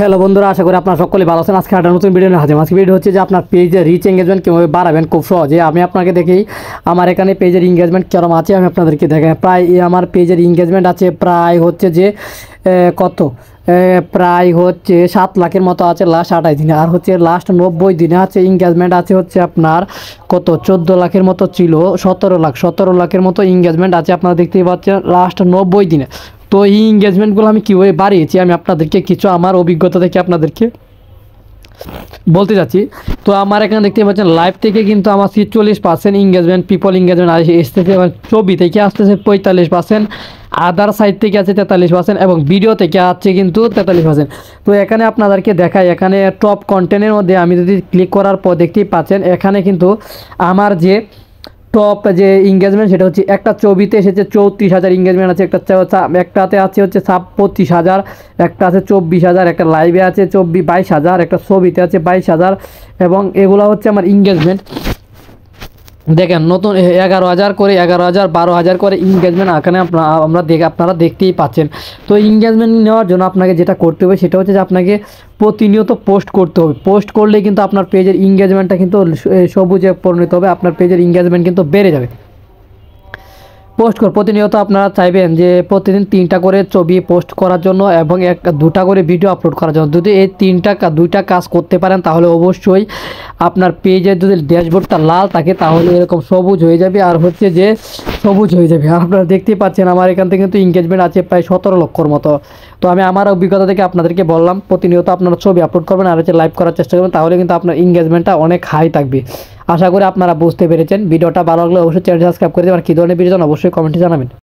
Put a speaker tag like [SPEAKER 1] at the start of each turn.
[SPEAKER 1] Hello বন্ধুরা, আশা করি আপনারা সকলে ভালো আছেন। আজকে একটা নতুন ভিডিও নিয়ে হাজির। আজকে ভিডিও হচ্ছে যে আপনার পেজের রিচ এঙ্গেজমেন্ট কীভাবে বাড়াবেন খুব সহজে। আমি আপনাকে দেখি আমার এখানে পেজের এঙ্গেজমেন্ট কেরম আছে আমি আপনাদেরকে দেখাই। প্রায় আমার পেজের এঙ্গেজমেন্ট আছে প্রায় হচ্ছে যে কত প্রায় হচ্ছে 7 লাখের মতো আছে লাস্ট 28 দিনে। আর হচ্ছে লাস্ট 90 দিনে আছে এঙ্গেজমেন্ট আছে হচ্ছে আপনার কত 14 লাখের মতো ছিল, 17 লাখের মতো এঙ্গেজমেন্ট আছে আপনারা দেখতেই পাচ্ছেন লাস্ট 90 দিনে। তো এই এঙ্গেজমেন্টগুলো আমি কীভাবে বাড়িয়েছি আমি আপনাদেরকে কিছু আমার অভিজ্ঞতা থেকে আপনাদেরকে বলতে যাচ্ছি। তো আমার এখানে দেখতে পাচ্ছেন লাইভ থেকে কিন্তু আমার 40% এঙ্গেজমেন্ট পিপল এঙ্গেজমেন্ট আসতেছে, ছবি থেকে আসতেছে 45%, আদার সাইড থেকে আছে 43% এবং ভিডিও থেকে আছে কিন্তু 43%। তো এখানে আপনাদেরকে দেখাই, এখানে টপ কন্টেন্টের মধ্যে আমি যদি ক্লিক করার পর দেখতেই পাচ্ছেন এখানে কিন্তু আমার টপ যে এঙ্গেজমেন্ট সেটা হচ্ছে একটা ছবিতে এসেছে 34,000 এঙ্গেজমেন্ট আছে, একটাতে আছে হচ্ছে 25,000, একটা আছে 24,000, একটা লাইভে আছে 22,000, একটা ছবিতে আছে 22,000 এবং এগুলো হচ্ছে আমার এঙ্গেজমেন্ট। দেখেন নতুন 11,000 করে 11,000 12,000 করে এঙ্গেজমেন্ট এখানে আপনারা দেখতেই পাচ্ছেন। তো এঙ্গেজমেন্ট নেওয়ার জন্য আপনাকে যেটা করতে হবে সেটা হচ্ছে যে আপনাকে প্রতিনিয়ত পোস্ট করতে হবে। পোস্ট করলে কিন্তু আপনার পেজের এঙ্গেজমেন্টটা কিন্তু সবুজে পরিণত হবে, আপনার পেজের এঙ্গেজমেন্ট কিন্তু বেড়ে যাবে। প্রতিনিয়ত আপনারা চাইবেন যে প্রতিদিন 3টা করে ছবি পোস্ট করার জন্য এবং 2টা করে ভিডিও আপলোড করার জন্য। যদি এই 2টা কাজ করতে পারেন তাহলে অবশ্যই আপনার পেজের যদি ড্যাশবোর্ডটা লাল থাকে তাহলে এরকম সবুজ হয়ে যাবে, আর হচ্ছে যে সবুজ হয়ে যাবে। আর আপনারা দেখতেই পাচ্ছেন আমার এখান থেকে কিন্তু এঙ্গেজমেন্ট আছে প্রায় 17 লক্ষর মতো। তো আমি আমার অভিজ্ঞতা থেকে আপনাদেরকে বললাম প্রতিনিয়ত আপনারা ছবি আপলোড করবেন আর হচ্ছে লাইভ করার চেষ্টা করবেন, তাহলে কিন্তু আপনার এঙ্গেজমেন্টটা অনেক হাই থাকবে। আশা করি আপনারা বুঝতে পেরেছেন। ভিডিওটা ভালো লাগলে অবশ্যই চ্যানেল সাবস্ক্রাইব করে দেবেন। কী ধরনের ভিডিও অবশ্যই কমেন্টে জানাবেন।